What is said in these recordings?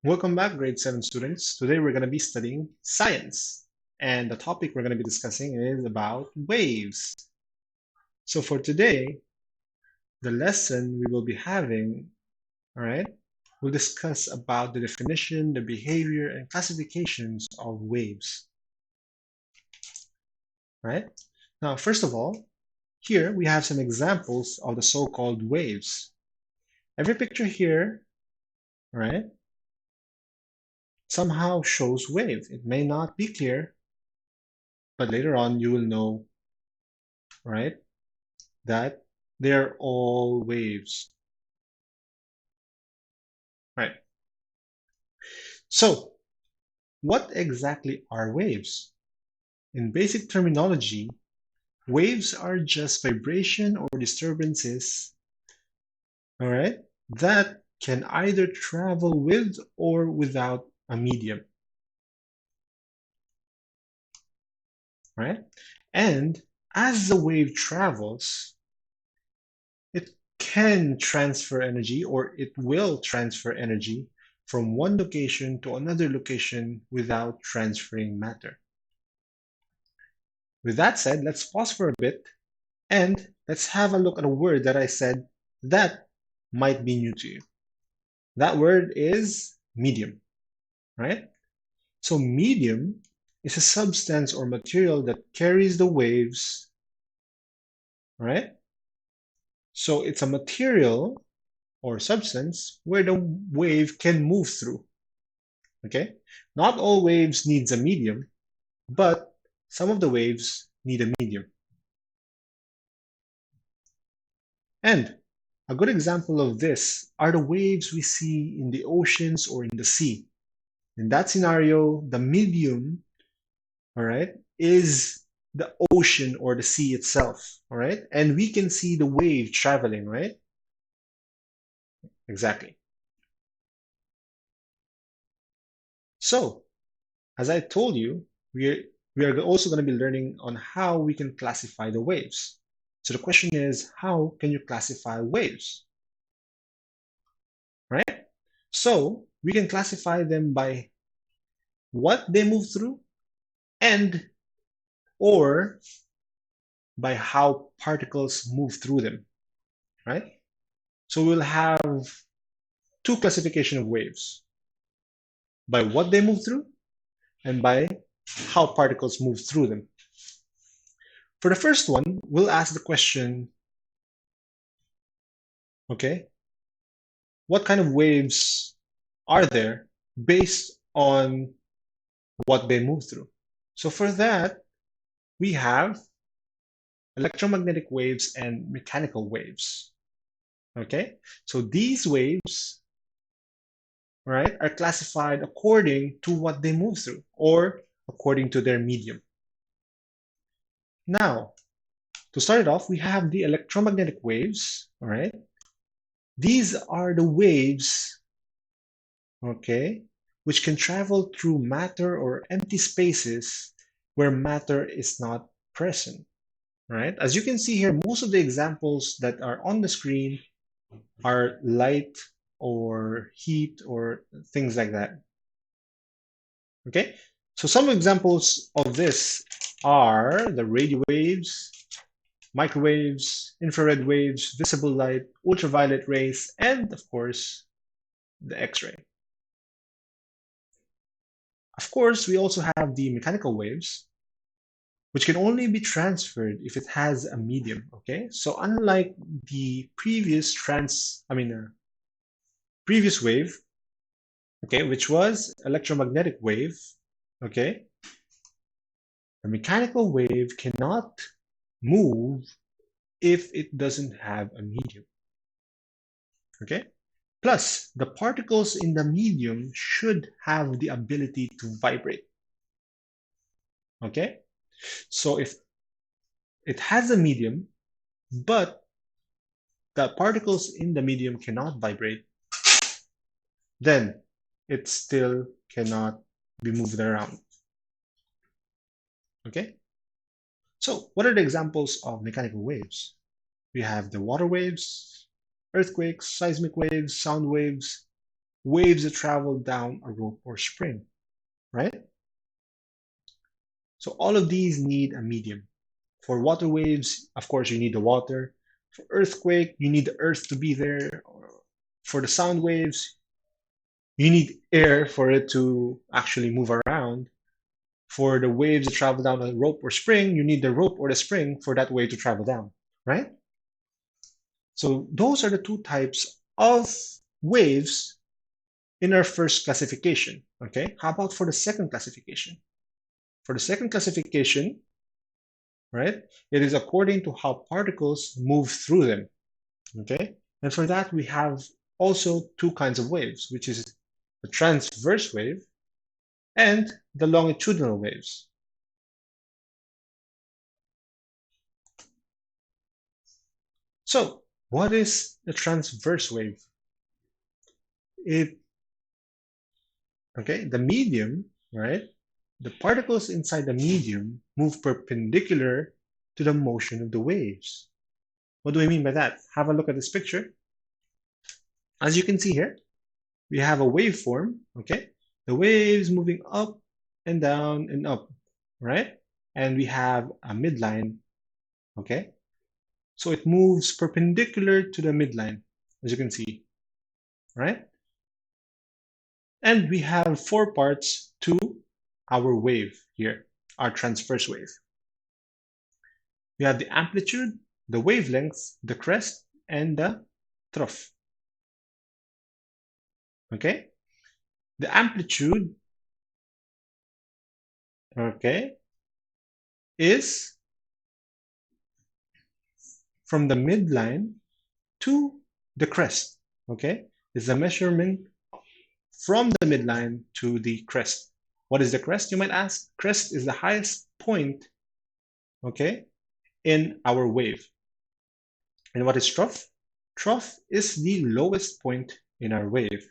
Welcome back, grade 7 students. Today we're going to be studying science, and the topic we're going to be discussing is about waves. So for today, the lesson we will be having, all right, we'll discuss about the definition, the behavior, and classifications of waves, right? Now, first of all, here we have some examples of the so-called waves. Every picture here, right, somehow shows wave. It may not be clear, but later on you will know, right, that they're all waves, right? So what exactly are waves? In basic terminology, waves are just vibration or disturbances, all right, that can either travel with or without a medium, right? And as the wave travels, it can transfer energy or it will transfer energy from one location to another location without transferring matter. With that said, let's pause for a bit and let's have a look at a word that I said that might be new to you. That word is medium, right? So medium is a substance or material that carries the waves, right? So it's a material or substance where the wave can move through, okay? Not all waves needs a medium, but some of the waves need a medium. And a good example of this are the waves we see in the oceans or in the sea. In that scenario, the medium, all right, is the ocean or the sea itself, all right? And we can see the wave traveling, right? Exactly. So, as I told you, we are also going to be learning on how we can classify the waves. So the question is, how can you classify waves, right? So we can classify them by what they move through and or by how particles move through them, right? So we'll have two classification of waves, by what they move through and by how particles move through them. For the first one, we'll ask the question, okay, what kind of waves are there based on what they move through? So for that, we have electromagnetic waves and mechanical waves. Okay, so these waves, right, are classified according to what they move through or according to their medium. Now, to start it off, we have the electromagnetic waves, all right? These are the waves, okay, which can travel through matter or empty spaces where matter is not present, right? As you can see here, most of the examples that are on the screen are light or heat or things like that. Okay, so some examples of this are the radio waves, microwaves, infrared waves, visible light, ultraviolet rays, and of course, the X-ray. Of course, we also have the mechanical waves, which can only be transferred if it has a medium, okay? So unlike the previous wave, okay, which was electromagnetic wave, okay, a mechanical wave cannot move if it doesn't have a medium, okay? Plus, the particles in the medium should have the ability to vibrate, okay? So if it has a medium, but the particles in the medium cannot vibrate, then it still cannot be moved around, okay? So what are the examples of mechanical waves? We have the water waves, earthquakes, seismic waves, sound waves, waves that travel down a rope or spring, right? So all of these need a medium. For water waves, of course, you need the water. For earthquake, you need the earth to be there. For the sound waves, you need air for it to actually move around. For the waves that travel down a rope or spring, you need the rope or the spring for that wave to travel down, right? So those are the two types of waves in our first classification, okay? How about for the second classification? For the second classification, right, it is according to how particles move through them, okay? And for that, we have also two kinds of waves, which is the transverse wave and the longitudinal waves. So what is the transverse wave? The medium, right? The particles inside the medium move perpendicular to the motion of the waves. What do I mean by that? Have a look at this picture. As you can see here, we have a waveform, okay? The waves moving up and down and up, right? And we have a midline, okay? So it moves perpendicular to the midline, as you can see, right? And we have four parts to our wave here, our transverse wave. We have the amplitude, the wavelength, the crest, and the trough. Okay? The amplitude, okay, is from the midline to the crest, okay? Is the measurement from the midline to the crest. What is the crest, you might ask? Crest is the highest point, okay, in our wave. And what is trough? Trough is the lowest point in our wave.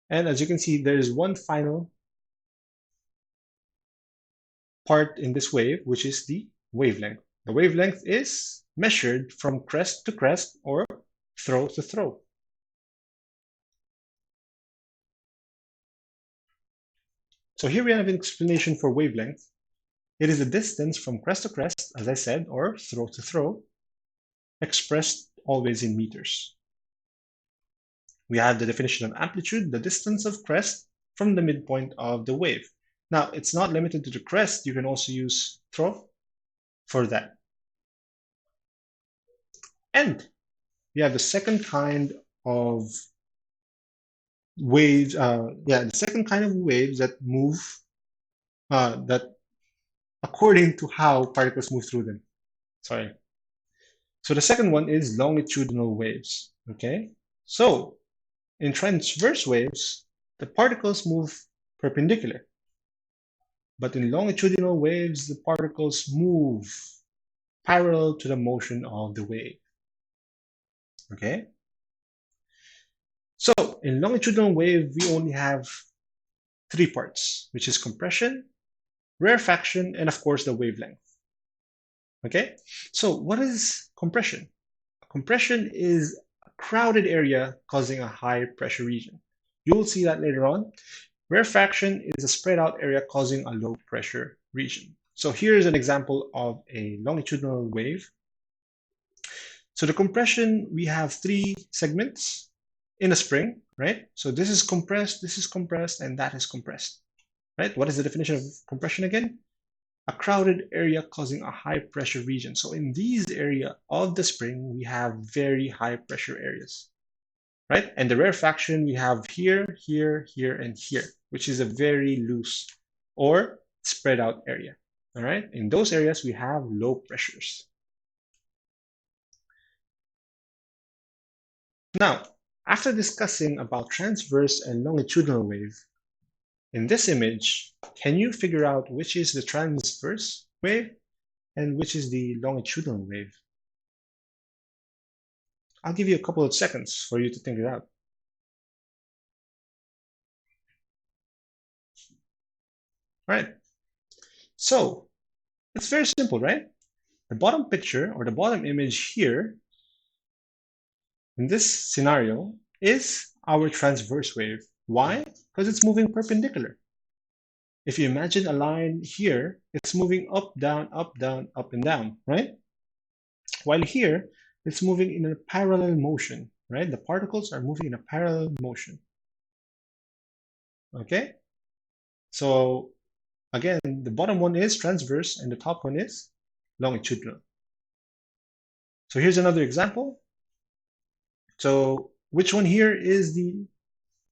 And as you can see, there is one final part in this wave, which is the wavelength. The wavelength is measured from crest to crest or throw to throw. So here we have an explanation for wavelength. It is the distance from crest to crest, as I said, or throw to throw, expressed always in meters. We have the definition of amplitude, the distance of crest from the midpoint of the wave. Now, it's not limited to the crest. You can also use throw for that. And we have the second kind of waves, the second kind of waves that move, that according to how particles move through them. Sorry. So the second one is longitudinal waves, okay? So in transverse waves, the particles move perpendicular. But in longitudinal waves, the particles move parallel to the motion of the wave, okay? So in longitudinal wave, we only have three parts, which is compression, rarefaction, and of course the wavelength. Okay, so what is compression? Compression is a crowded area causing a high pressure region. You will see that later on. Rarefaction is a spread out area causing a low pressure region. So here's an example of a longitudinal wave. So the compression, we have three segments in a spring, right? So this is compressed, and that is compressed, right? What is the definition of compression again? A crowded area causing a high pressure region. So in these areas of the spring, we have very high pressure areas, right? And the rarefaction we have here, here, here, and here, which is a very loose or spread out area, all right? In those areas, we have low pressures. Now, after discussing about transverse and longitudinal wave, in this image, can you figure out which is the transverse wave and which is the longitudinal wave? I'll give you a couple of seconds for you to think it out. All right. So it's very simple, right? The bottom picture or the bottom image here in this scenario is our transverse wave. Why? Because it's moving perpendicular. If you imagine a line here, it's moving up, down, up and down, right? While here, it's moving in a parallel motion, right? The particles are moving in a parallel motion. Okay? So again, the bottom one is transverse and the top one is longitudinal. So here's another example. So which one here is the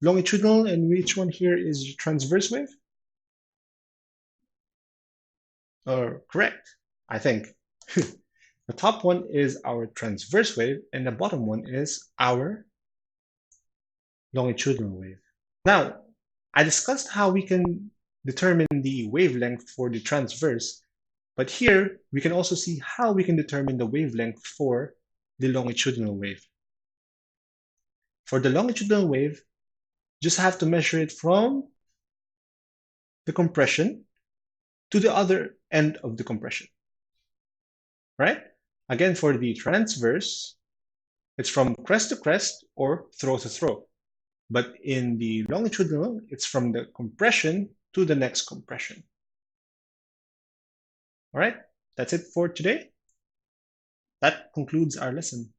longitudinal and which one here is transverse wave? Correct, I think. The top one is our transverse wave and the bottom one is our longitudinal wave. Now, I discussed how we can determine the wavelength for the transverse, but here we can also see how we can determine the wavelength for the longitudinal wave. For the longitudinal wave, just have to measure it from the compression to the other end of the compression, right? Again, for the transverse, it's from crest to crest or throw to throw. But in the longitudinal, it's from the compression to the next compression. All right, that's it for today. That concludes our lesson.